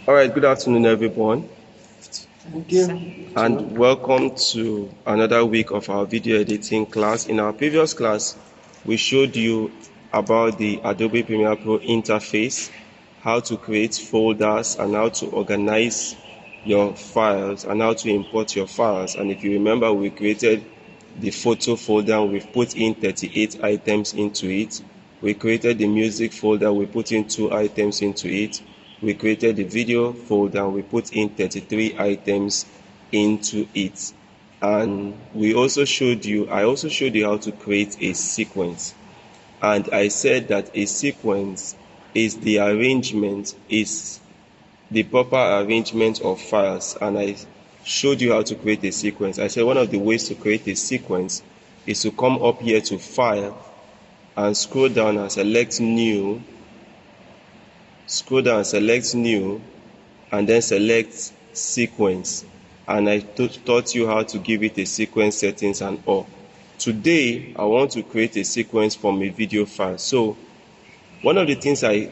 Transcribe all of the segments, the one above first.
All right, good afternoon, everyone, Thank you. and welcome to another week of our video editing class. In our previous class, we showed you about the Adobe Premiere Pro interface, how to create folders, and how to organize your files, and how to import your files. And if you remember, we created the photo folder, and we've put in 38 items into it. We created the music folder, we put in 2 items into it. We created the video folder, and we put in 33 items into it. And I also showed you how to create a sequence. And I said that a sequence is the proper arrangement of files. And I showed you how to create a sequence. I said one of the ways to create a sequence is to come up here to File and scroll down and select New, and then select Sequence. And I taught you how to give it a sequence settings and all. Today, I want to create a sequence from a video file. So one of the things I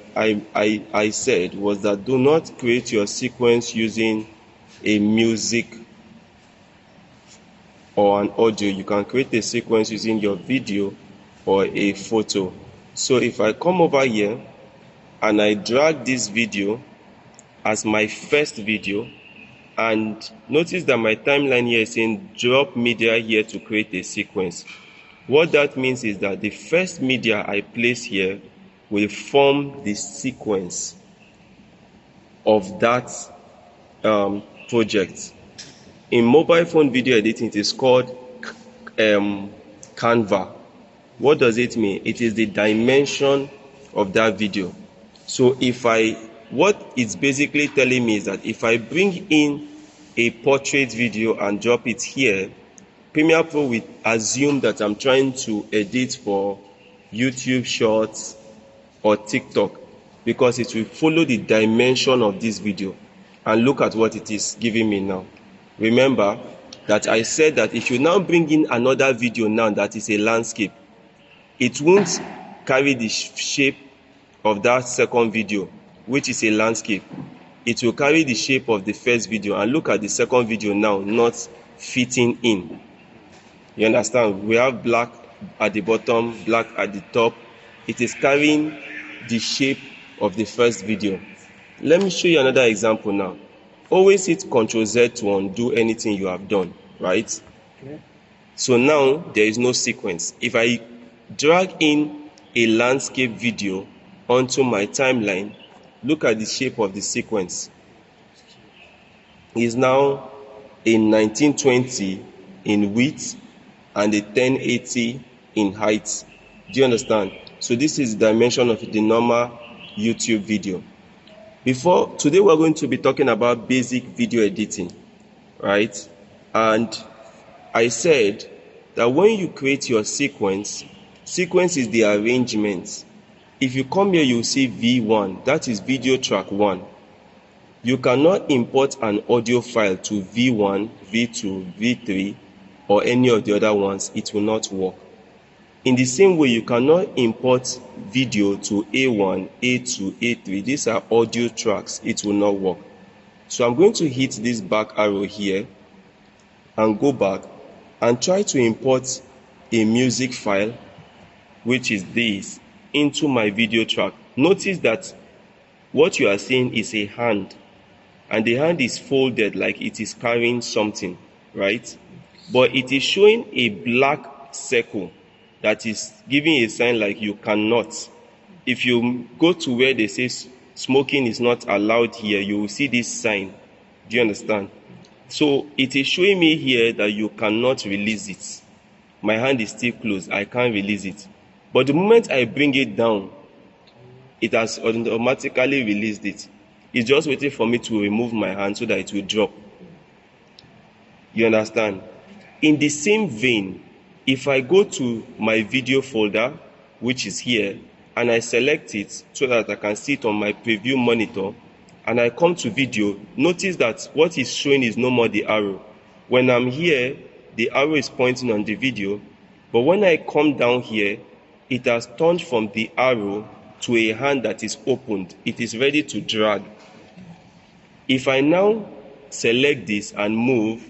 said was that do not create your sequence using a music or an audio. You can create a sequence using your video or a photo. So if I come over here and I drag this video as my first video, and notice that my timeline here is saying drop media here to create a sequence. What that means is that the first media I place here will form the sequence of that project. In mobile phone video editing, it is called Canva. What does it mean? It is the dimension of that video. So what it's basically telling me is that if I bring in a portrait video and drop it here, Premiere Pro will assume that I'm trying to edit for YouTube Shorts or TikTok, because it will follow the dimension of this video. And look at what it is giving me now. Remember that I said that if you now bring in another video now that is a landscape, it won't carry the shape of that second video, which is a landscape. It will carry the shape of the first video. And look at the second video now not fitting in. You understand? We have black at the bottom, black at the top. It is carrying the shape of the first video. Let me show you another example now. Always hit Ctrl Z to undo anything you have done, right? Okay. So now there is no sequence. If I drag in a landscape video onto my timeline, look at the shape of the sequence. It's now a 1920 in width and a 1080 in height. Do you understand? So this is the dimension of the normal YouTube video. Today we're going to be talking about basic video editing, right? And I said that when you create your sequence is the arrangement. If you come here, you'll see V1, that is video track 1. You cannot import an audio file to V1, V2, V3, or any of the other ones. It will not work. In the same way, you cannot import video to A1, A2, A3. These are audio tracks. It will not work. So I'm going to hit this back arrow here and go back and try to import a music file, which is this, into my video track. Notice that what you are seeing is a hand, and the hand is folded like it is carrying something, right? But it is showing a black circle that is giving a sign like you cannot. If you go to where they say smoking is not allowed here, you will see this sign. Do you understand? So it is showing me here that you cannot release it. My hand is still closed. I can't release it. But the moment I bring it down, it has automatically released it. It's just waiting for me to remove my hand so that it will drop. You understand? In the same vein, if I go to my video folder, which is here, and I select it so that I can see it on my preview monitor, and I come to video, notice that what is showing is no more the arrow. When I'm here, the arrow is pointing on the video, but when I come down here, it has turned from the arrow to a hand that is opened. It is ready to drag. If I now select this and move,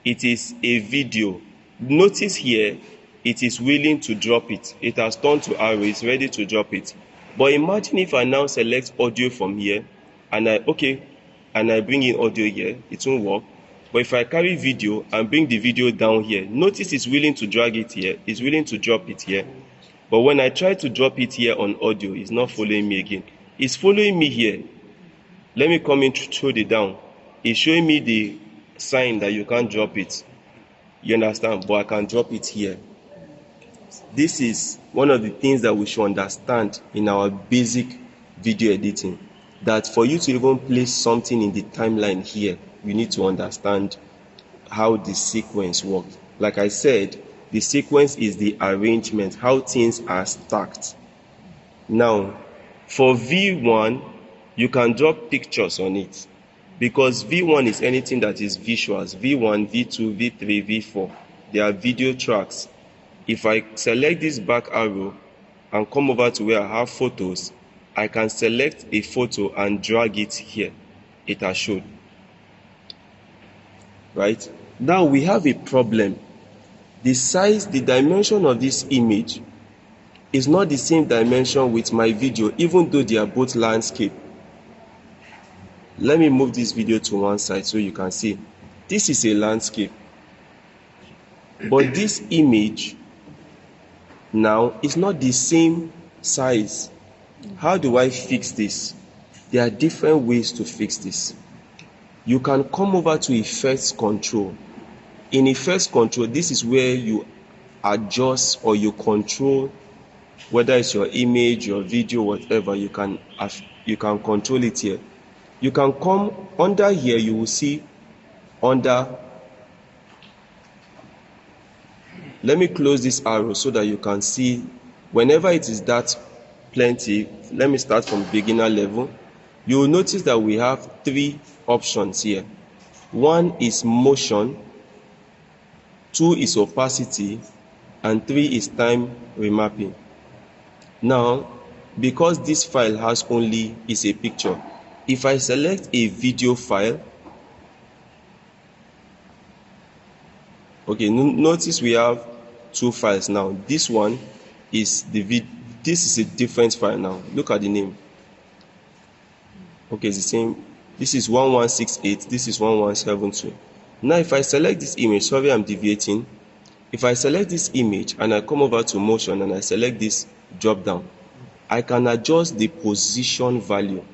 it is a video. Notice here, it is willing to drop it. It has turned to arrow, it's ready to drop it. But imagine if I now select audio from here, and I bring in audio here, it won't work. But if I carry video and bring the video down here, notice it's willing to drag it here, it's willing to drop it here. But when I try to drop it here on audio, it's not following me again. It's following me here. Let me come in through the down. It's showing me the sign that you can't drop it. You understand? But I can drop it here. This is one of the things that we should understand in our basic video editing. That for you to even place something in the timeline here, you need to understand how the sequence works. Like I said, the sequence is the arrangement, how things are stacked. Now, for V1, you can drop pictures on it, because V1 is anything that is visuals. V1, V2, V3, V4, they are video tracks. If I select this back arrow and come over to where I have photos, I can select a photo and drag it here. It has shown. Right? Now we have a problem. The size, the dimension of this image is not the same dimension with my video, even though they are both landscape. Let me move this video to one side so you can see. This is a landscape. But this image now is not the same size. How do I fix this? There are different ways to fix this. You can come over to Effects Control. In Effects Control, this is where you adjust or you control, whether it's your image, your video, whatever, you can control it here. You can come under here, you will see under. Let me close this arrow so that you can see whenever it is that plenty. Let me start from beginner level. You will notice that we have three options here. One is motion, two is opacity, and three is time remapping. Now, because this file is a picture, if I select a video file, okay, notice we have two files now. This one is this is a different file now. Look at the name. Okay, it's the same. This is 1168, this is 1172. Now if I select this image, sorry I'm deviating. If I select this image and I come over to motion and I select this drop down, I can adjust the position value.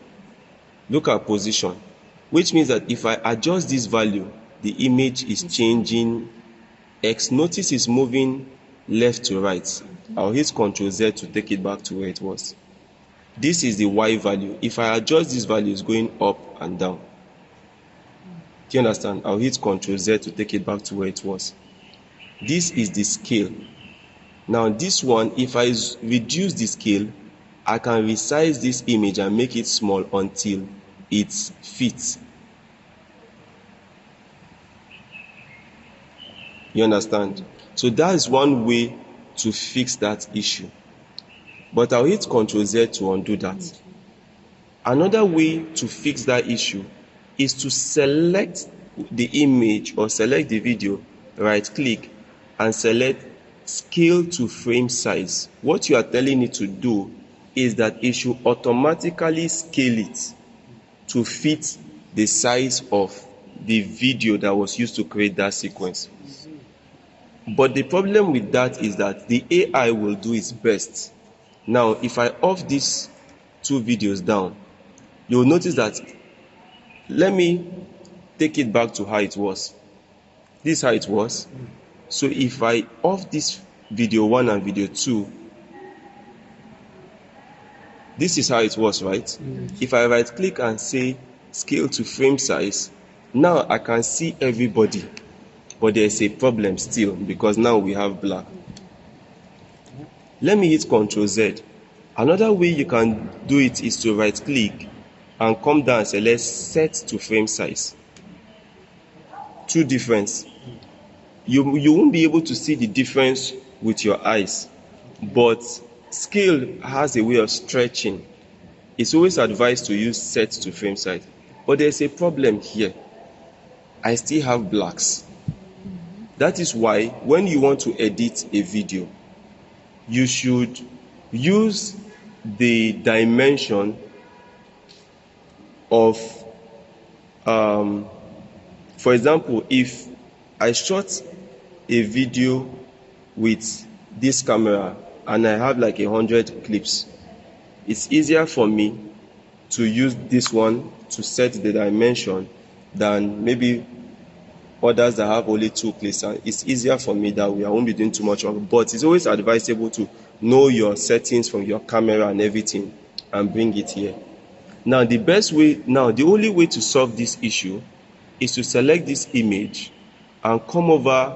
Look at position, which means that if I adjust this value, the image is changing X. Notice it's moving left to right. I'll hit Ctrl Z to take it back to where it was. This is the Y value. If I adjust this value, it's going up and down. Do you understand? I'll hit Ctrl Z to take it back to where it was. This is the scale. Now this one, if I reduce the scale, I can resize this image and make it small until it fits. You understand? So that is one way to fix that issue. But I'll hit Ctrl Z to undo that. Another way to fix that issue is to select the image or select the video, right click and select scale to frame size. What you are telling it to do is that it should automatically scale it to fit the size of the video that was used to create that sequence. But the problem with that is that the AI will do its best. Now, if I off these two videos down, you'll notice that, let me take it back to how it was. This is how it was. So if I off this video 1 and video 2, this is how it was, right? If I right click and say scale to frame size, now I can see everybody, but there's a problem still because now we have black. Let me hit Ctrl Z. Another way you can do it is to right click and come down and select set to frame size. Two difference. You won't be able to see the difference with your eyes, but scale has a way of stretching. It's always advised to use set to frame size. But there's a problem here. I still have blacks. That is why when you want to edit a video, you should use the dimension of, for example, if I shot a video with this camera and I have like 100 clips, it's easier for me to use this one to set the dimension than maybe others that have only 2 clips. And it's easier for me that way. I won't be doing too much work, but it's always advisable to know your settings from your camera and everything and bring it here. Now the only way to solve this issue is to select this image and come over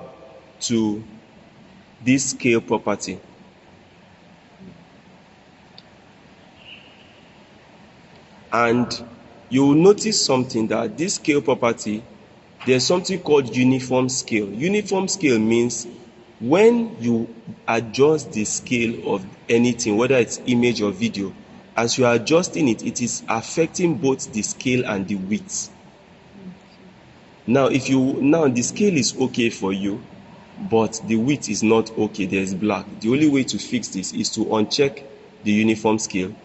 to this scale property. And you will notice something, that this scale property, there's something called uniform scale. Uniform scale means when you adjust the scale of anything, whether it's image or video, as you are adjusting it, it is affecting both the scale and the width. Now the scale is okay for you, but the width is not okay, there's black. The only way to fix this is to uncheck the uniform scale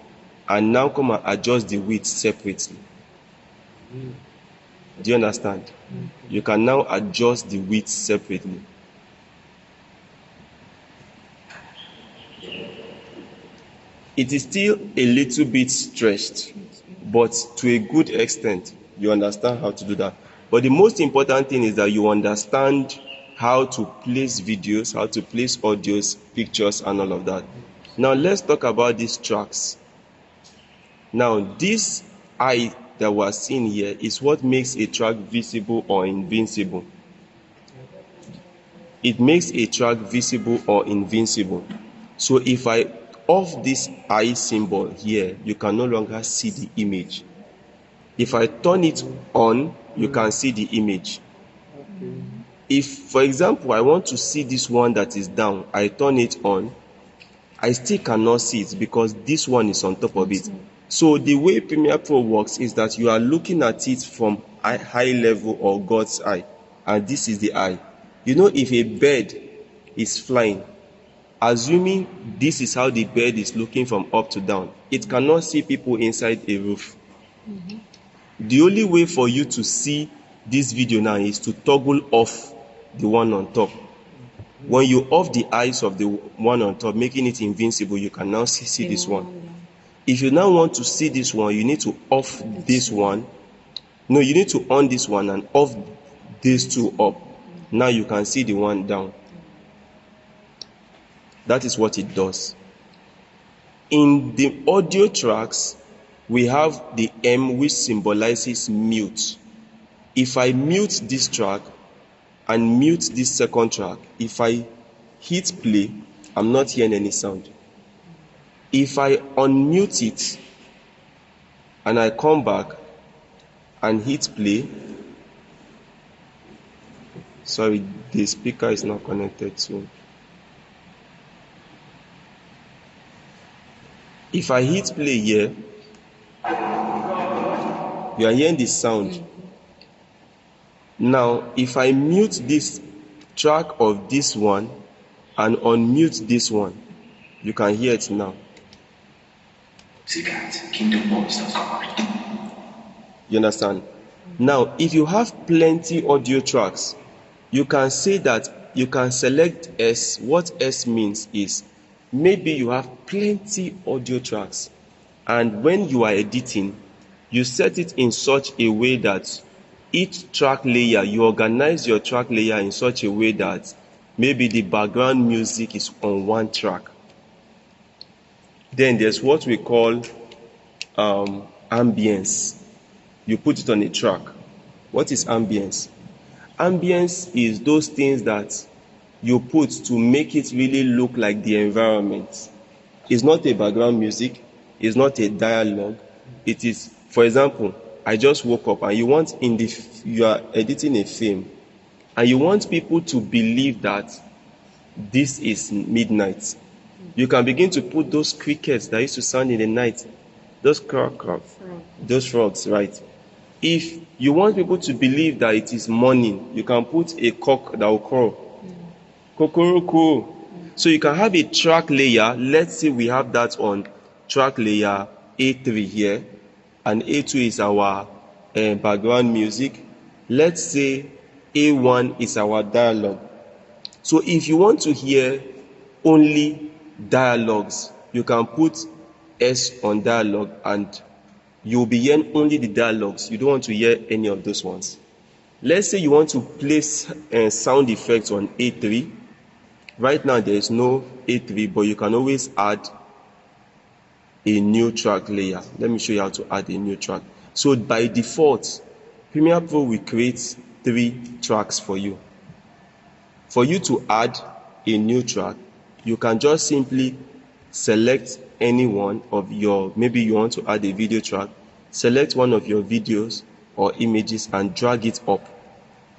and now come and adjust the width separately. Do you understand? You can now adjust the width separately. It is still a little bit stretched, but to a good extent. You understand how to do that. But the most important thing is that you understand how to place videos, how to place audios, pictures, and all of that. Now let's talk about these tracks. Now this eye that we're seeing here is what makes a track visible or invincible. It makes a track visible or invincible. So if I off this eye symbol here, you can no longer see the image. If I turn it on, you can see the image. If, for example, I want to see this one that is down, I turn it on, I still cannot see it because this one is on top of it. So the way Premiere Pro works is that you are looking at it from high level or God's eye, and this is the eye. You know, if a bird is flying, assuming this is how the bird is looking from up to down, it cannot see people inside a roof. The only way for you to see this video now is to toggle off the one on top. When you off the eyes of the one on top, making it invincible, you can now see this one. If you now want to see this one, you need to off this one. No, you need to on this one and off these two up. Now you can see the one down. That is what it does. In the audio tracks, we have the M, which symbolizes mute. If I mute this track and mute this second track, if I hit play, I'm not hearing any sound. If I unmute it and I come back and hit play, sorry, the speaker is not connected to. If I hit play here, you are hearing the sound. Now, if I mute this track of this one and unmute this one, you can hear it now. You understand? Now, if you have plenty audio tracks, you can say that you can select S. What S means is maybe you have plenty audio tracks, and when you are editing, you set it in such a way that each track layer, you organize your track layer in such a way that maybe the background music is on one track. Then there's what we call ambience. You put it on a track. What is ambience? Ambience is those things that you put to make it really look like the environment. It's not a background music. It's not a dialogue. It is, for example, I just woke up and you are editing a film and you want people to believe that this is midnight. You can begin to put those crickets that used to sound in the night, those frogs, right? If you want people to believe that it is morning, you can put a cock that will crow. Kokoroko. So you can have a track layer. Let's say we have that on track layer A3 here, and A2 is our background music. Let's say A1 is our dialogue. So if you want to hear only dialogues, you can put S on dialogue and you'll be hearing only the dialogues. You don't want to hear any of those ones. Let's say you want to place sound effects on A3. Right now there is no A3, but you can always add a new track layer. Let me show you how to add a new track. So by default, Premiere Pro will create 3 tracks for you. For you to add a new track, you can just simply select any one of your, maybe you want to add a video track, select one of your videos or images and drag it up.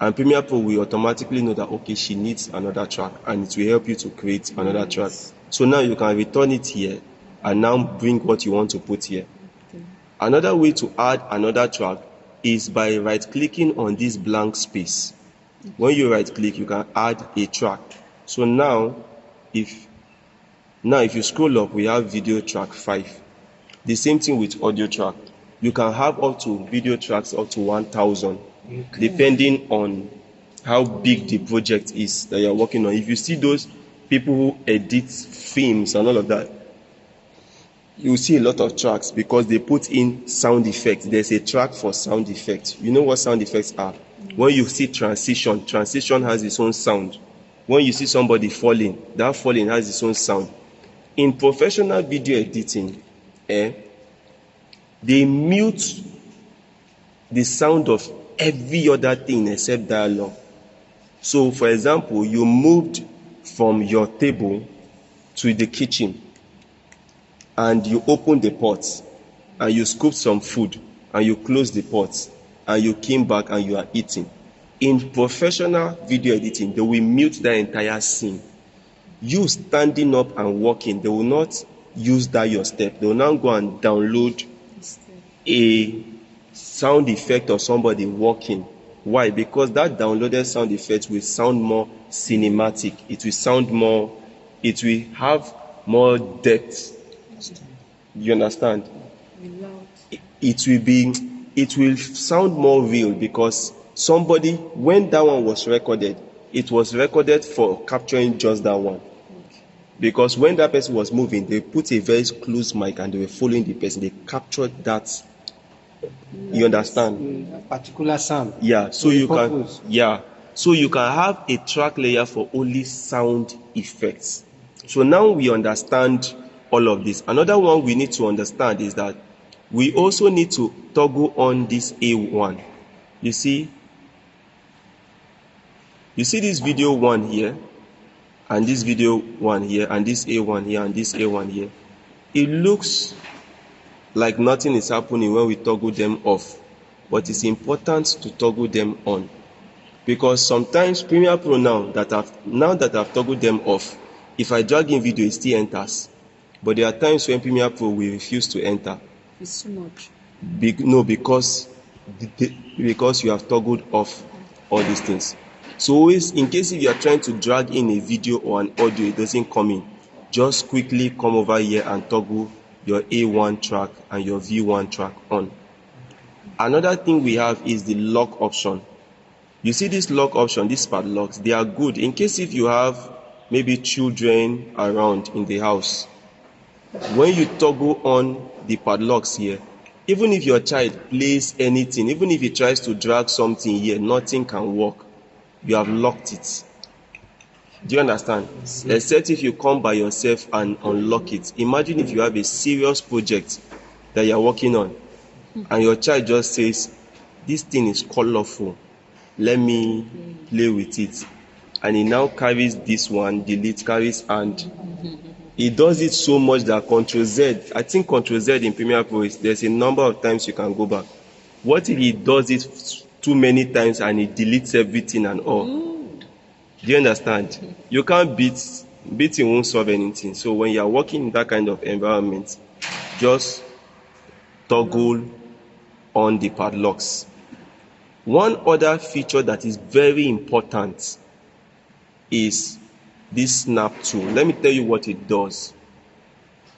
And Premiere Pro will automatically know that, okay, she needs another track, and it will help you to create another track. So now you can return it here and now bring what you want to put here. Another way to add another track is by right-clicking on this blank space. When you right-click, you can add a track. So now if you scroll up, we have video track 5. The same thing with audio track. You can have up to video tracks up to 1,000. Depending on how big the project is that you're working on. If you see those people who edit films and all of that, you see a lot of tracks because they put in sound effects. There's a track for sound effects. You know what sound effects are? When you see transition has its own sound. When you see somebody falling, that falling has its own sound. In professional video editing, they mute the sound of every other thing except dialogue. So for example, you moved from your table to the kitchen and you opened the pot and you scooped some food and you closed the pot and you came back and you are eating. In professional video editing, they will mute that entire scene. You standing up and walking, they will not use that your step. They will now go and download a sound effect of somebody walking. Why? Because that downloaded sound effect will sound more cinematic. It will sound more, it will have more depth. You understand? It will sound more real because somebody, when that one was recorded, it was recorded for capturing just that one. Because when that person was moving, they put a very close mic and they were following the person. They captured that. You understand? A particular sound. Yeah. So you can. Yeah. So you can have a track layer for only sound effects. So now we understand all of this. Another one we need to understand is that we also need to toggle on this A1. You see this video 1 here, and this video 1 here, and this A1 here, and this A1 here. It looks like nothing is happening when we toggle them off, but it's important to toggle them on, because sometimes Premiere Pro now that I've toggled them off, if I drag in video, it still enters. But there are times when Premiere Pro will refuse to enter. It's too much. Because you have toggled off all these things. So always, in case if you are trying to drag in a video or an audio, it doesn't come in, just quickly come over here and toggle your A1 track and your V1 track on. Another thing we have is the lock option. You see this lock option, these padlocks, they are good in case if you have maybe children around in the house. When you toggle on the padlocks here, even if your child plays anything, even if he tries to drag something here, nothing can work. You have locked it. Do you understand? Except if you come by yourself and unlock it. Imagine if you have a serious project that you are working on and your child just says, this thing is colorful, let me play with it. And he now carries this one, delete, carries, and he does it so much that Ctrl-Z, I think Ctrl-Z in Premiere Pro, there's a number of times you can go back. What if he does it too many times and he deletes everything and all? Do you understand? You can't beating won't solve anything. So when you are working in that kind of environment, just toggle on the padlocks. One other feature that is very important is this snap tool. Let me tell you what it does.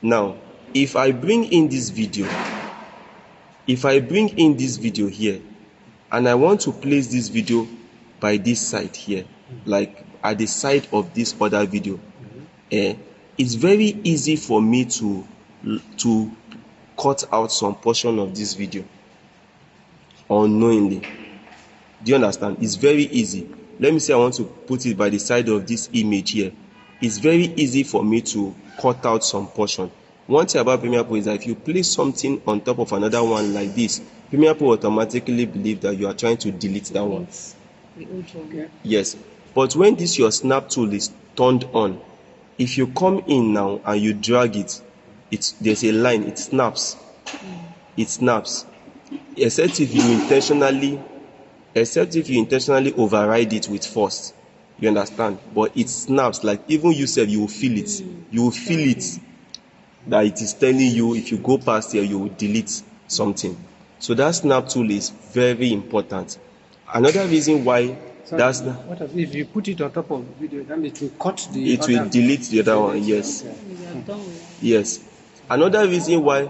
Now, if I bring in this video here, and I want to place this video by this side here, like at the side of this other video, it's very easy for me to cut out some portion of this video unknowingly. Do you understand? It's very easy. Let me say I want to put it by the side of this image here. It's very easy for me to cut out some portion. One thing about Premiere Pro is that if you place something on top of another one like this, Premiere Pro automatically believe that you are trying to delete that one. Okay. Yes. But when this your snap tool is turned on, if you come in now and you drag it, there's a line, it snaps. It snaps. Except if you intentionally override it with force. You understand? But it snaps, like even you said, you will feel it. You will feel it that it is telling you if you go past here, you will delete something. So that snap tool is very important. Another reason why if you put it on top of the video, then it will cut the it will delete the other one. Yes. Yes. Another reason why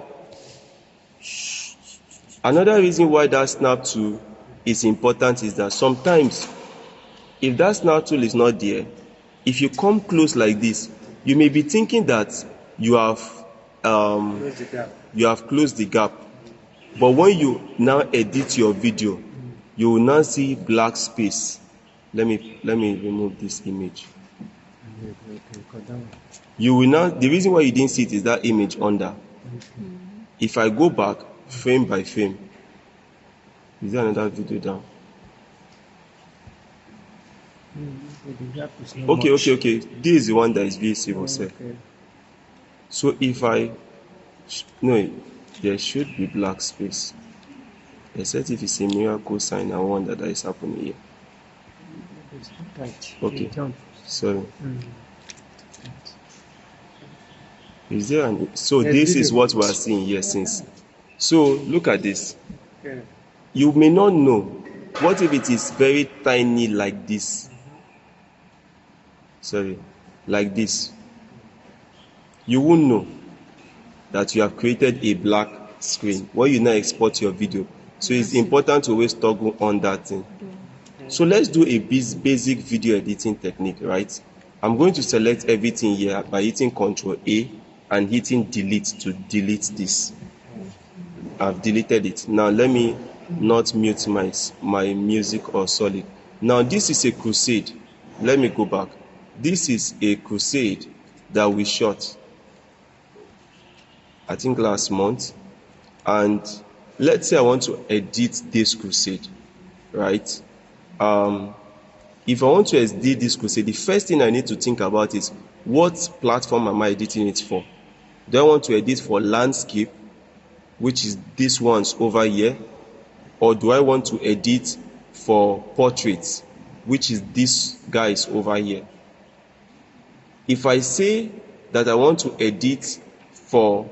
that snap tool is important is that sometimes if that snap tool is not there, if you come close like this, you may be thinking that you have closed the gap. But when you now edit your video, you will now see black space. Let me remove this image. You will now, the reason why you didn't see it is that image under. If I go back frame by frame, is there another video down? Okay. This is the one that is visible, sir. So if there should be black space, except if it's a miracle sign and wonder that is happening here. Okay, sorry. Is there so this is what we are seeing here since. So look at this. You may not know. What if it is very tiny like this? Sorry, like this. You won't know that you have created a black screen when you now export your video. So it's important to always toggle on that thing. So let's do a basic video editing technique, right? I'm going to select everything here by hitting Ctrl A and hitting delete to delete this. I've deleted it. Now let me not mute my music or solid. Now this is a crusade. Let me go back. This is a crusade that we shot, I think last month. And let's say I want to edit this crusade, right? If I want to edit this crusade, the first thing I need to think about is what platform am I editing it for? Do I want to edit for landscape, which is this one's over here, or do I want to edit for portraits, which is this guy's over here? If I say that I want to edit for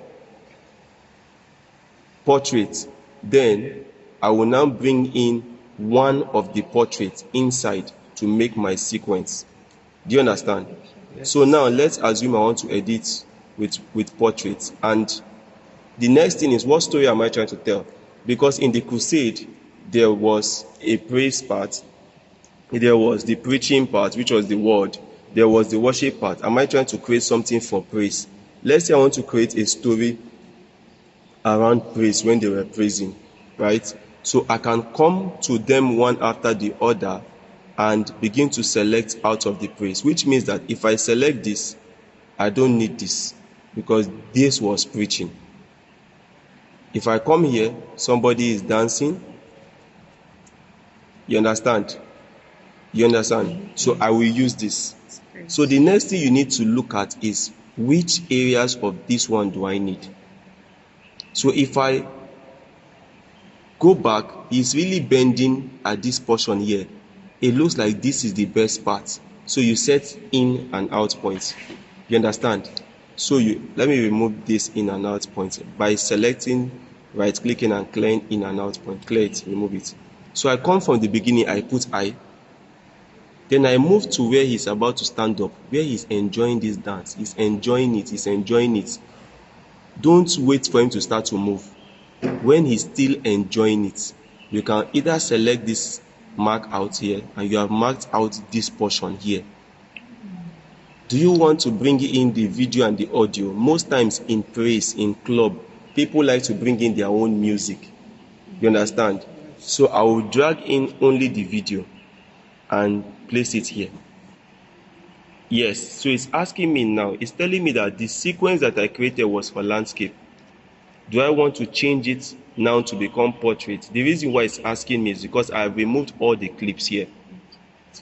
portraits, then I will now bring in one of the portraits inside to make my sequence. Do you understand? Yes. So now let's assume I want to edit with portraits, and the next thing is, what story am I trying to tell? Because in the crusade there was a praise part, there was the preaching part, which was the word, there was the worship part. Am I trying to create something for praise? Let's say I want to create a story around praise when they were praising, right? So I can come to them one after the other and begin to select out of the praise, which means that if I select this, I don't need this because this was preaching. If I come here, somebody is dancing. You understand? So I will use this. So the next thing you need to look at is which areas of this one do I need. So if I go back, he's really bending at this portion here. It looks like this is the best part. So you set in and out points. You understand? So let me remove this in and out points by selecting right clicking and clearing in and out point, clear it, remove it. So I come from the beginning, I put I, then I move to where he's about to stand up, where he's enjoying this dance. He's enjoying it, he's enjoying it. Don't wait for him to start to move. When he's still enjoying it, you can either select this mark out here and you have marked out this portion here. Do you want to bring in the video and the audio? Most times in praise, in club, people like to bring in their own music. You understand? So I will drag in only the video and place it here. Yes, so it's asking me now, it's telling me that the sequence that I created was for landscape. Do I want to change it now to become portrait? The reason why it's asking me is because I've removed all the clips here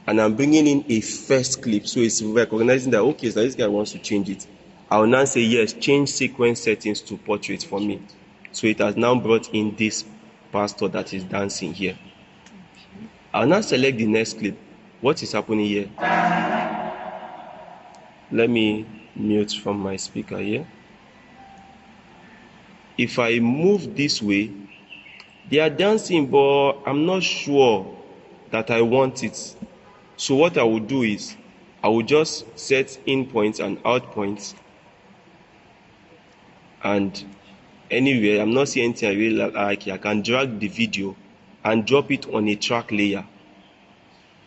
and I'm bringing in a first clip. So it's recognizing that, okay, so this guy wants to change it. I'll now say, yes, change sequence settings to portrait for me. So it has now brought in this pastor that is dancing here. I'll now select the next clip. What is happening here? Let me mute from my speaker here. If I move this way, they are dancing, but I'm not sure that I want it. So what I will do is, I will just set in points and out points, and anywhere I'm not seeing anything I really like, I can drag the video and drop it on a track layer.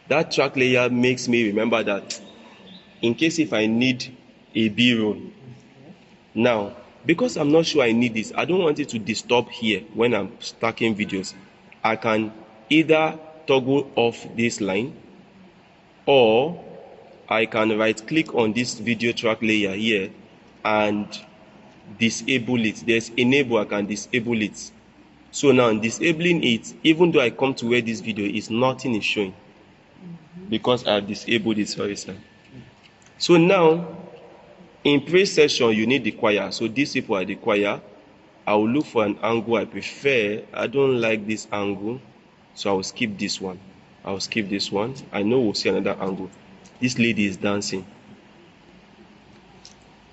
That track layer makes me remember that in case if I need a B-roll. Now, because I'm not sure I need this, I don't want it to disturb here when I'm stacking videos. I can either toggle off this line, or I can right click on this video track layer here and disable it. There's enable, I can disable it. So now disabling it, even though I come to where this video is, nothing is showing because I have disabled it. Sorry, sir. So now in praise session you need the choir. So these people are the choir. I will look for an angle I prefer. I don't like this angle, so I will skip this one. I will skip this one. I know we'll see another angle. This lady is dancing.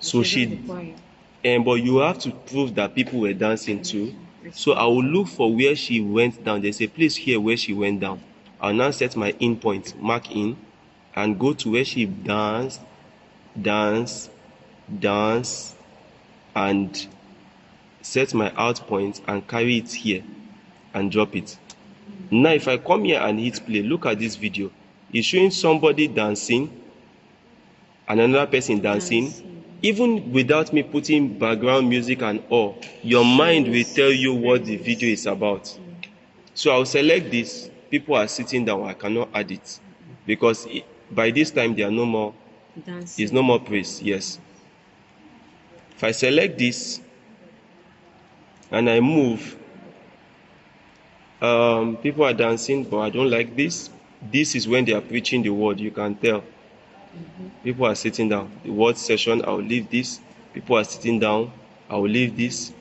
So but you have to prove that people were dancing too. So I will look for where she went down. There's a place here where she went down. I'll now set my in point, mark in, and go to where she danced, dance, and set my out point and carry it here and drop it. Now if I come here and hit play, look at this video. It's showing somebody dancing and another person dancing. Even without me putting background music and all, your mind will tell you what the video is about. So I'll select this. People are sitting down. I cannot add it because by this time they are no more dancing. It's no more praise. Yes. If I select this and I move, people are dancing, but I don't like this. This is when they are preaching the word. You can tell. People are sitting down. The word session, I will leave this. People are sitting down. I will leave this.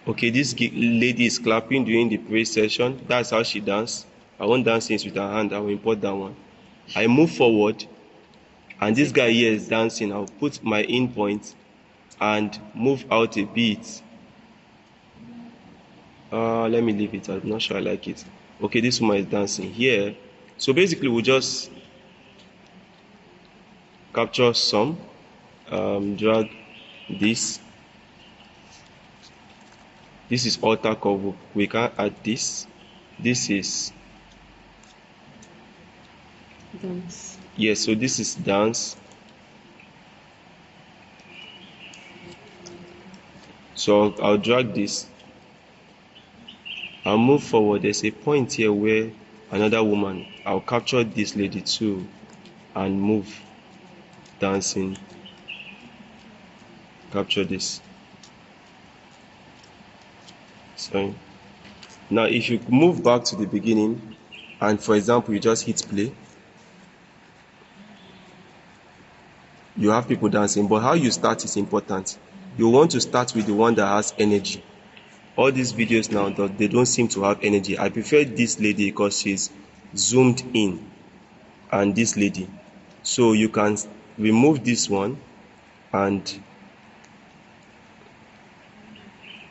Okay, this lady is clapping during the praise session. That's how she dances. I won't dance things with her hand. I will import that one. I move forward, and this guy here is dancing. I'll put my in point and move out a bit. Let me leave it. I'm not sure I like it. Okay, this woman is dancing here. So basically, we'll just capture some, drag this. This is altar cover. We can add this. This is dance. Yes, so this is dance. So I'll drag this. I'll move forward. There's a point here where another woman, I'll capture this lady too and move dancing. Capture this. Sorry. Now if you move back to the beginning and for example you just hit play, you have people dancing, but how you start is important. You want to start with the one that has energy. All these videos now, they don't seem to have energy. I prefer this lady because she's zoomed in, and this lady. So you can remove this one and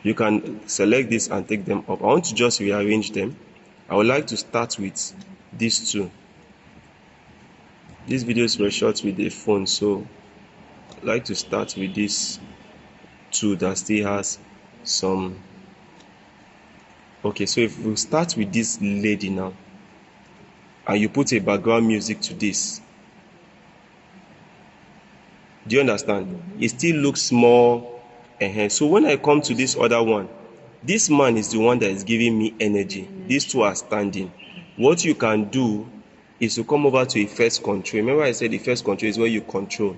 You can select this and take them up. I want to just rearrange them. I would like to start with these two. These videos were shot with a phone, so I'd like to start with this two that still has some. Okay, so if we start with this lady now, and you put a background music to this, do you understand? It still looks more. So when I come to this other one, this man is the one that is giving me energy. These two are standing. What you can do is to come over to effects control. Remember I said effects control is where you control.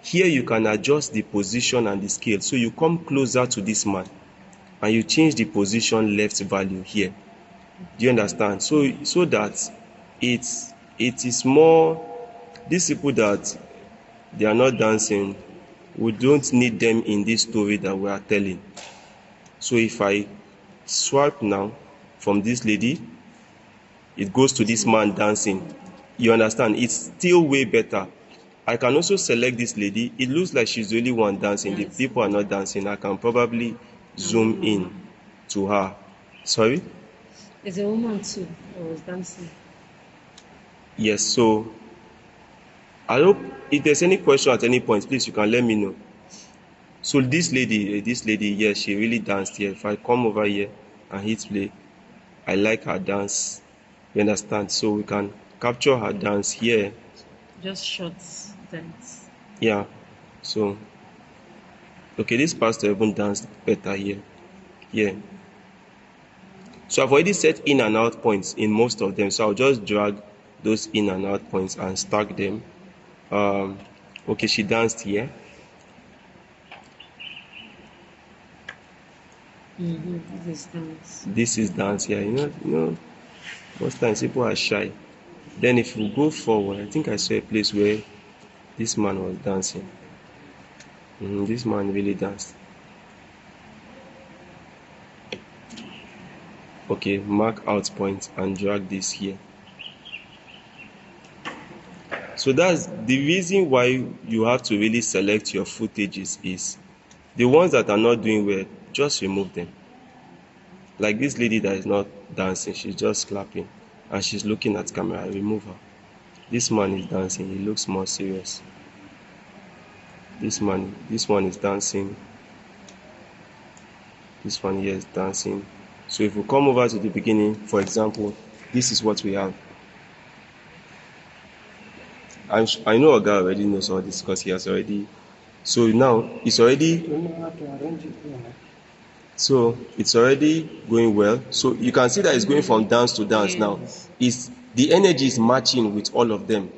Here you can adjust the position and the scale. So you come closer to this man and you change the position left value here. Do you understand? So that it is more, these people that they are not dancing, we don't need them in this story that we are telling. So if I swipe now from this lady, it goes to this man dancing. You understand? It's still way better. I can also select this lady. It looks like she's the only one dancing. The people are not dancing. I can probably zoom in to her. Sorry? There's a woman too that was dancing. Yes, so I hope if there's any question at any point, please you can let me know. So this lady, yes, she really danced here. If I come over here and hit play, I like her dance. You understand? So we can capture her dance here. Just short dance. Yeah. So okay, this pastor even danced better here. Yeah. So I've already set in and out points in most of them. So I'll just drag those in and out points and stack them. Okay, she danced here. This is dance. This is dance here. You know, most times people are shy. Then if we go forward, I think I saw a place where this man was dancing. This man really danced. Okay, mark out point and drag this here. So that's the reason why you have to really select your footages is the ones that are not doing well, just remove them. Like this lady that is not dancing, she's just clapping and she's looking at camera, remove her. This man is dancing, he looks more serious. This one is dancing. This one here is dancing. So if we come over to the beginning, for example, this is what we have. I know Oga already knows all this because he has already. So now it's already. So it's already going well. So you can see that it's going from dance to dance now. The energy is matching with all of them.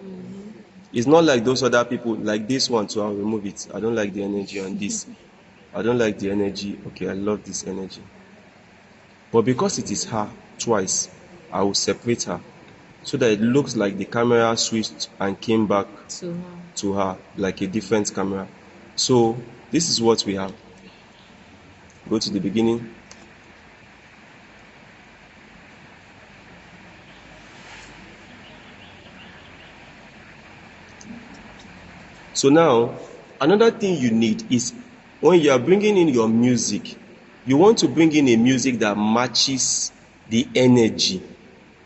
It's not like those other people, like this one, so I'll remove it. I don't like the energy on this. I don't like the energy. Okay, I love this energy. But because it is her twice, I will separate her so that it looks like the camera switched and came back to her like a different camera. So this is what we have. Go to the beginning. So now, another thing you need is when you are bringing in your music, you want to bring in a music that matches the energy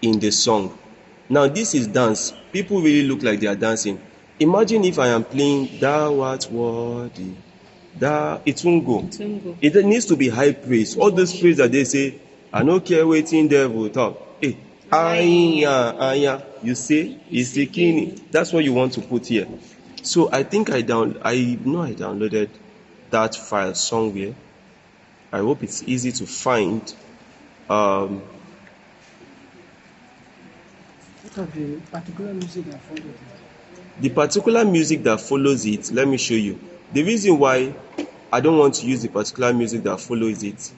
in the song. Now this is dance. People really look like they are dancing. Imagine if I am playing Thou art worthy, it won't go. It needs to be high praise. All those praise that they say, I no care waiting devil talk. Hey, aya, you say it's a kini. That's what you want to put here. So I think I downloaded that file somewhere. I hope it's easy to find. What of the particular music that follows it? The particular music that follows it, let me show you. The reason why I don't want to use the particular music that follows it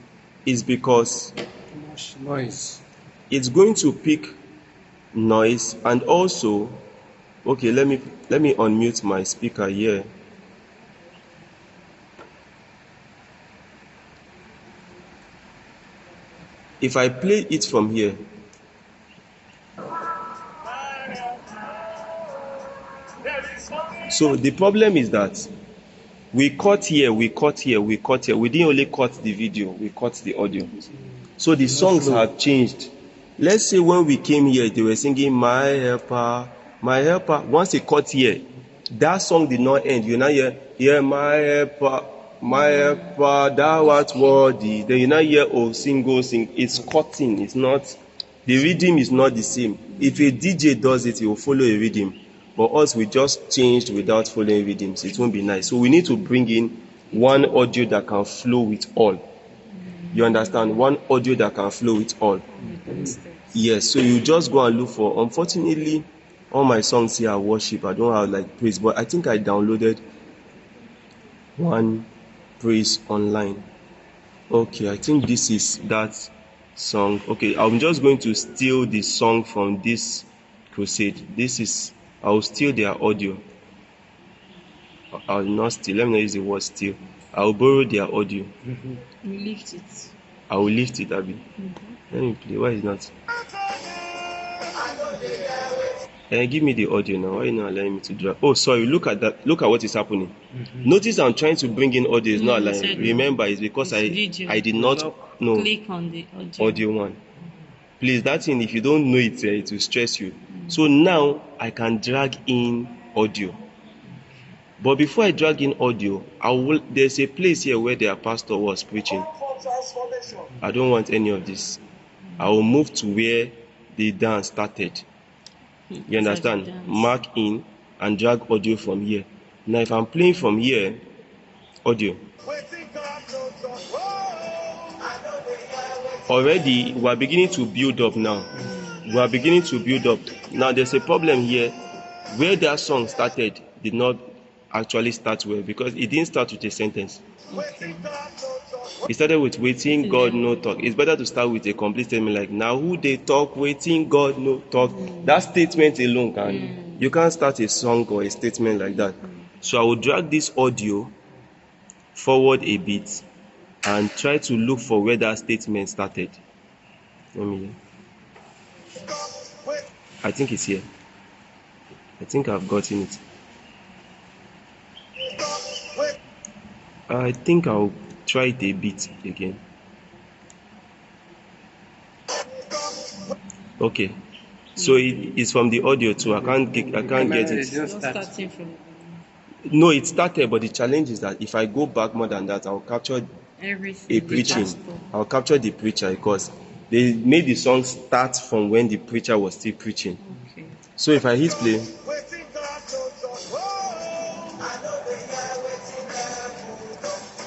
is because Too much noise. It's going to pick noise, and also, okay, let me unmute my speaker here. If I play it from here, so the problem is that We cut here, we cut here, we cut here. We didn't only cut the video, we cut the audio. So the songs have changed. Let's say when we came here, they were singing my helper, my helper. Once they cut here, that song did not end. You now hear my helper, thou art worthy. Then you now hear sing. It's cutting. It's not. The rhythm is not the same. If a DJ does it, he will follow a rhythm. But us, we just changed without following rhythms. It won't be nice. So we need to bring in one audio that can flow with all. You understand? One audio that can flow with all. Yes. So you just go and look for. Unfortunately, all my songs here are worship. I don't have like praise, but I think I downloaded one praise online. Okay, I think this is that song. Okay, I'm just going to steal the song from this crusade. I'll steal their audio. I'll not steal. Let me not use the word steal. I'll borrow their audio. You lift it. I will lift it, Abby. Let me play. Why is not? Give me the audio now. Why are you not allowing me to drag? Oh, sorry. Look at that. Look at what is happening. Notice I'm trying to bring in audio. It's not allowing. Remember, it's because I did not click on the audio one. Please, that thing, if you don't know it, it will stress you. So now I can drag in audio. But before I drag in audio, there's a place here where their pastor was preaching. I don't want any of this. I will move to where the dance started. You understand? Mark in and drag audio from here. Now if I'm playing from here, audio. Already we are beginning to build up now. Now there's a problem here. Where that song started did not actually start well because it didn't start with a sentence. Okay. It started with waiting God no talk. It's better to start with a complete statement like now who they talk, waiting God no talk. That statement alone you can't start a song or a statement like that. So I will drag this audio forward a bit and try to look for where that statement started. Let me. I think it's here. I think I've gotten it. I think I'll try it a bit again. Okay. So it's from the audio too. I can't get it. No, it started, but the challenge is that if I go back more than that, I'll capture a preaching. I'll capture the preacher because they made the song start from when the preacher was still preaching. Okay. So if I hit play,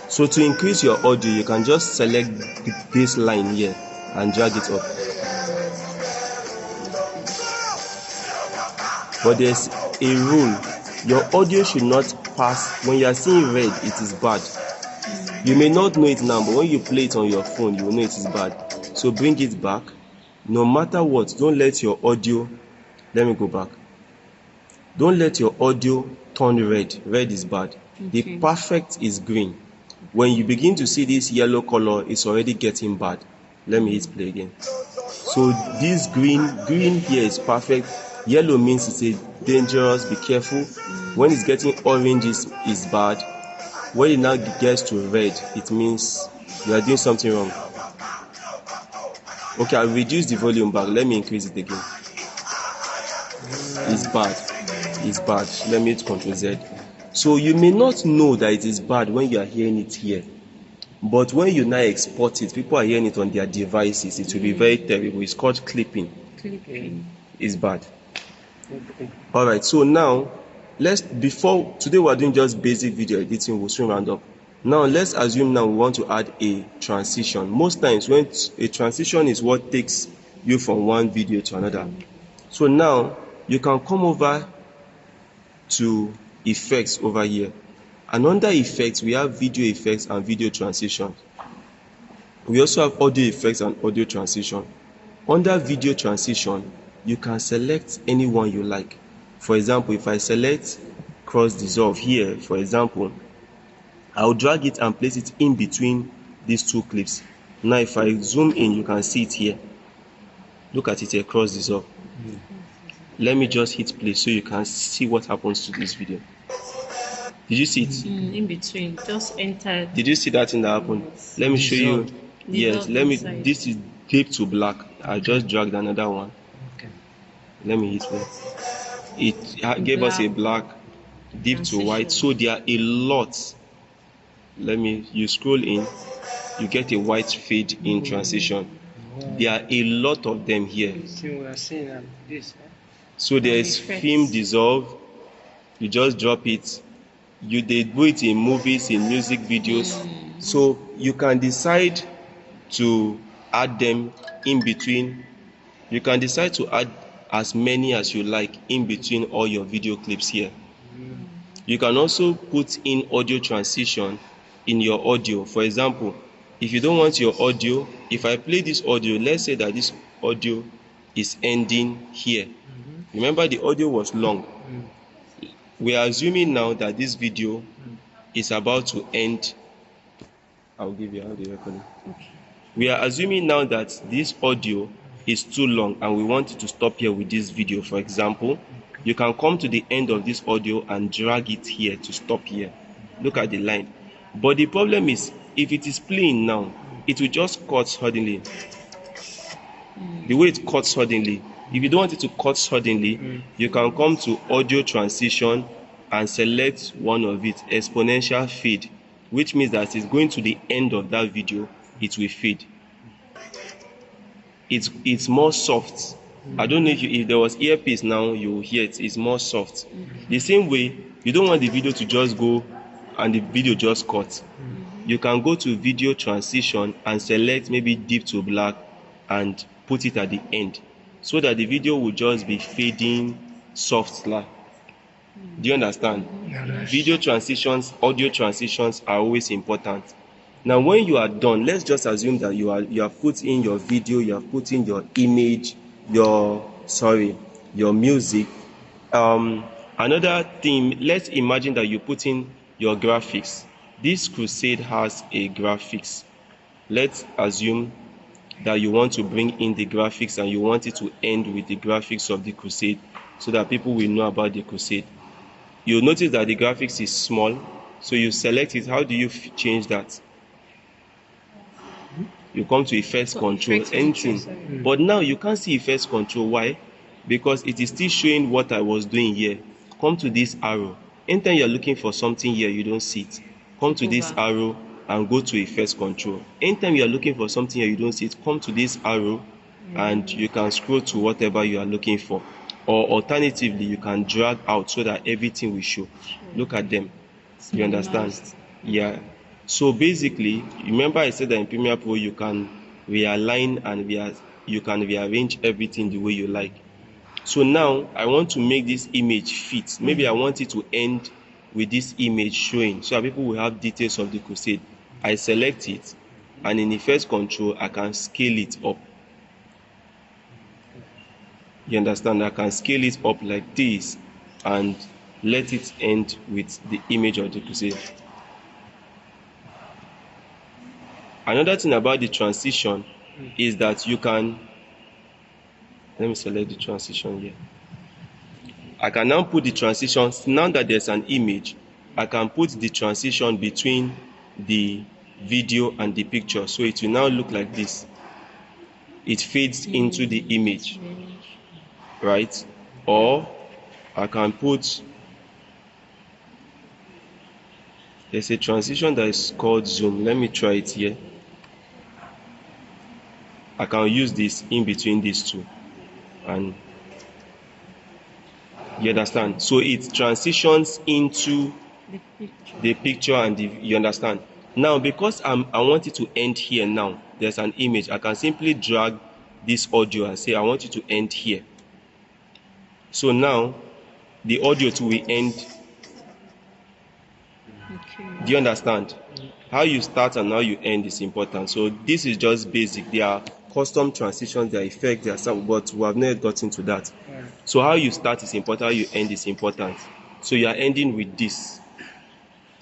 so to increase your audio, you can just select this line here and drag it up. But there's a rule. Your audio should not pass. When you are seeing red, it is bad. You may not know it now, but when you play it on your phone, you will know it is bad. So bring it back. No matter what, don't let your audio, let me go back. Don't let your audio turn red. Red is bad. Okay. The perfect is green. When you begin to see this yellow color, it's already getting bad. Let me hit play again. So this green here is perfect. Yellow means it's a dangerous, be careful. When it's getting orange is bad. When it now gets to red, it means you are doing something wrong. Okay, I'll reduce the volume back. Let me increase it again. It's bad. Let me hit Ctrl Z. So you may not know that it is bad when you are hearing it here. But when you now export it, people are hearing it on their devices. It will be very terrible. It's called clipping. It's bad. All right, so now today we are doing just basic video editing. We'll soon round up. Now let's assume now we want to add a transition. Most times when a transition is what takes you from one video to another. So now you can come over to effects over here, and under effects we have video effects and video transition. We also have audio effects and audio transition. Under video transition, you can select any one you like. For example, if I select cross dissolve here, for example, I'll drag it and place it in between these two clips. Now if I zoom in, you can see it here. Look at it here, cross dissolve. Let me just hit play so you can see what happens to this video. Did you see it? In between, just enter. Did you see that thing that happened? Yes. Let me show you. Dissolved. Yes, Dissolve let me. inside. This is deep to black. I just dragged another one. Okay. Let me hit play. It gave us a black, deep to white. Transition. So there are a lot. You scroll in, you get a white fade in transition. Wow. There are a lot of them here. The thing we are seeing this. So there is film dissolve. You just drop it. They do it in movies, in music videos. So you can decide to add them in between. You can decide to add as many as you like in between all your video clips here. You can also put in audio transition in your audio. For example, if you don't want your audio, if I play this audio, let's say that this audio is ending here. Remember, the audio was long. We are assuming now that this video is about to end. I'll give you how the recording. Okay. We are assuming now that this audio is too long and we want it to stop here with this video. For example, you can come to the end of this audio and drag it here to stop here. Look at the line. But the problem is, if it is playing now, it will just cut suddenly. The way it cuts suddenly. If you don't want it to cut suddenly, you can come to audio transition and select one of it, exponential fade, which means that it's going to the end of that video, it will fade. It's more soft. I don't know if there was earpiece now, you will hear it. It's more soft. The same way, you don't want the video to just go and the video just cut. You can go to video transition and select maybe deep to black and put it at the end, so that the video will just be fading softly. Do you understand? Video transitions, audio transitions are always important. Now when you are done, let's just assume that you have put in your video, you have put in your image, your music. Another thing, let's imagine that you put in your graphics. This crusade has a graphics. Let's assume that you want to bring in the graphics and you want it to end with the graphics of the crusade so that people will know about the crusade. You'll notice that the graphics is small, so you select it. How do you change that? You come to effects control, anything. But now you can't see effects control. Why? Because it is still showing what I was doing here. Come to this arrow. Anytime you're looking for something here, you don't see it. Come to this arrow and go to effects control. Anytime you're looking for something here, you don't see it. Come to this arrow and you can scroll to whatever you are looking for. Or alternatively, you can drag out so that everything will show. Look at them. You understand? Yeah. So basically, remember I said that in Premiere Pro you can realign and you can rearrange everything the way you like. So now I want to make this image fit. Maybe I want it to end with this image showing so that people will have details of the crusade. I select it and in effects control I can scale it up. You understand? I can scale it up like this and let it end with the image of the crusade. Another thing about the transition is that you can, let me select the transition here. I can now put the transitions, now that there's an image, I can put the transition between the video and the picture. So it will now look like this. It fades into the image, right? Or I can put, there's a transition that is called zoom. Let me try it here. I can use this in between these two, and you understand? So it transitions into the picture and you understand? Now because I want it to end here now, there's an image, I can simply drag this audio and say I want it to end here. So now the audio too will end. Do you understand? How you start and how you end is important. So this is just basic. There are custom transitions, there are effects, there are some, but we have not gotten to that. So how you start is important, how you end is important. So you are ending with this.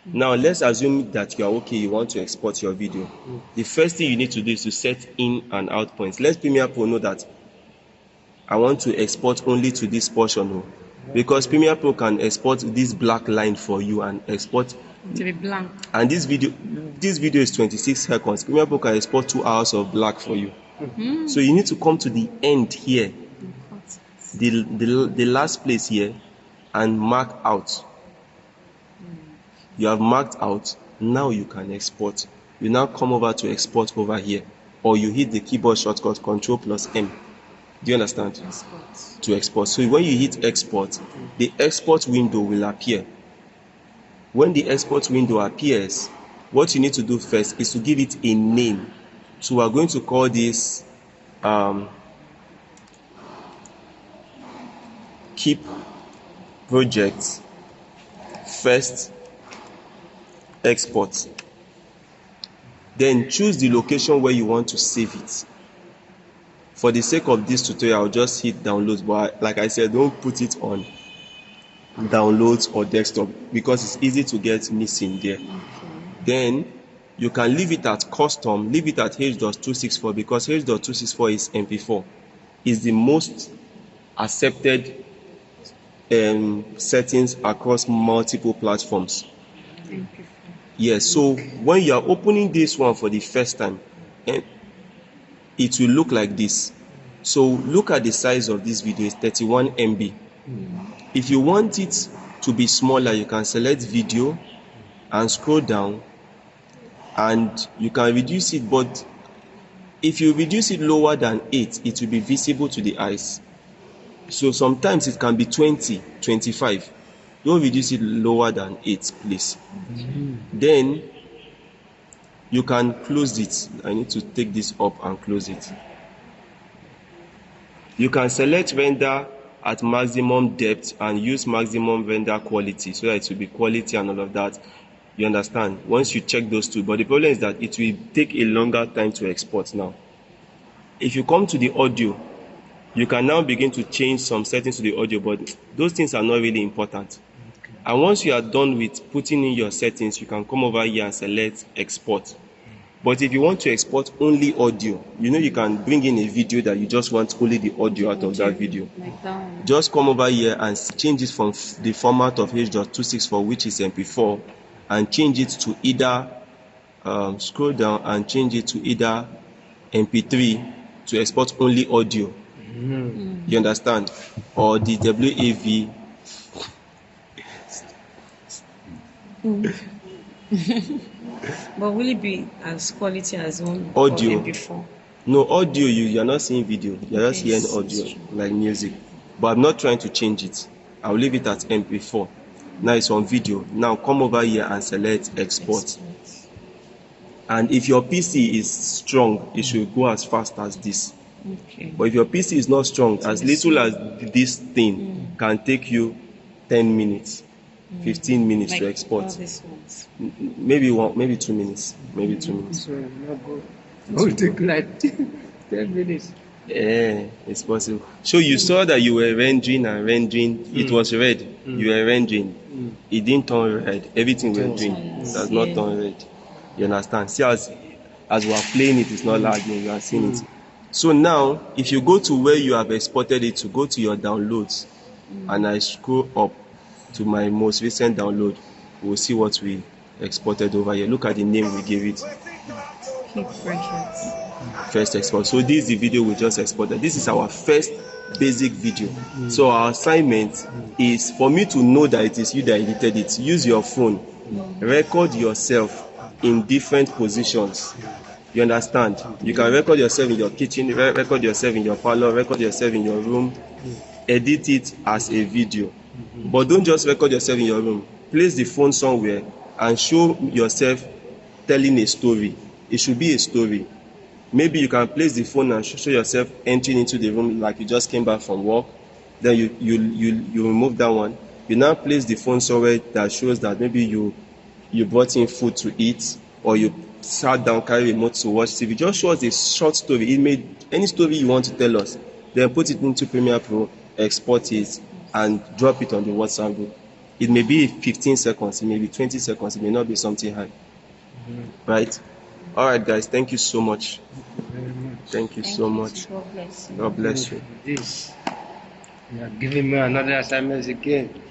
Now let's assume that you are okay, you want to export your video. The first thing you need to do is to set in and out points. Let Premiere Pro know that I want to export only to this portion. because Premiere Pro can export this black line for you and export To be blank. and this video is 26 seconds. Premiere Pro can export 2 hours of black for you. So you need to come to the end here, the last place here, and mark out. You have marked out. Now you can export. You now come over to export over here, or you hit the keyboard shortcut Ctrl+M. Do you understand? Export. To export. So when you hit export, the export window will appear. When the export window appears, what you need to do first is to give it a name. So we are going to call this keep project first export. Then choose the location where you want to save it. For the sake of this tutorial, I'll just hit downloads, but like I said, don't put it on downloads or desktop because it's easy to get missing there. Then you can leave it at custom, leave it at H.264 because H.264 is MP4. Is the most accepted settings across multiple platforms. Yes, so when you are opening this one for the first time, it will look like this. So look at the size of this video, it's 31 MB. If you want it to be smaller, you can select video and scroll down and you can reduce it, but if you reduce it lower than 8, it will be visible to the eyes. So sometimes it can be 20, 25. Don't reduce it lower than 8, please. Then you can close it. I need to take this up and close it. You can select render at maximum depth and use maximum render quality so that it will be quality and all of that. You understand? Once you check those two, but the problem is that it will take a longer time to export now. If you come to the audio, you can now begin to change some settings to the audio, but those things are not really important. And once you are done with putting in your settings, you can come over here and select export. But if you want to export only audio, you can bring in a video that you just want only the audio out of that video. Like that one. Just come over here and change it from the format of H.264, which is MP4, and change it to either, scroll down and change it to either MP3 to export only audio. You understand? Or the WAV. But will it be as quality as one Audio. before? No, audio, you're not seeing video. You're just Yes, hearing audio, it's true. like music. But I'm not trying to change it. I'll leave it at MP4. Now it's on video. Now come over here and select export. And if your PC is strong, it should go as fast as this. Okay. But if your PC is not strong, as little as this thing can take you 10 minutes, 15 minutes to Like export. all these ones. Maybe 2 minutes. Maybe 2 minutes. So not go. It will take like 10 minutes. Yeah, it's possible. So you saw that you were rendering and rendering. It was red. You were rendering. It didn't turn red. Everything we were doing does not turn red. You understand? See, as we are playing it, it's not lagging. You are seeing it. So now, if you go to where you have exported it to, go to your downloads, and I scroll up to my most recent download, we'll see what we exported over here. Look at the name we gave it. Keep projects. First export. So this is the video we just exported. This is our first basic video. So our assignment is for me to know that it is you that edited it. Use your phone. Record yourself in different positions. You understand? You can record yourself in your kitchen, record yourself in your parlor, record yourself in your room, edit it as a video. But don't just record yourself in your room. Place the phone somewhere and show yourself telling a story. It should be a story. Maybe you can place the phone and show yourself entering into the room like you just came back from work. Then you remove that one. You now place the phone somewhere that shows that maybe you brought in food to eat, or you sat down, carry remote to watch TV. Just show us a short story. Any story you want to tell us. Then put it into Premiere Pro, export it, and drop it on the WhatsApp group. It may be 15 seconds, it may be 20 seconds, it may not be something high. Right? All right, guys, thank you so much. Very much. Thank you so much. God bless you. God bless you. This. You are giving me another assignment again.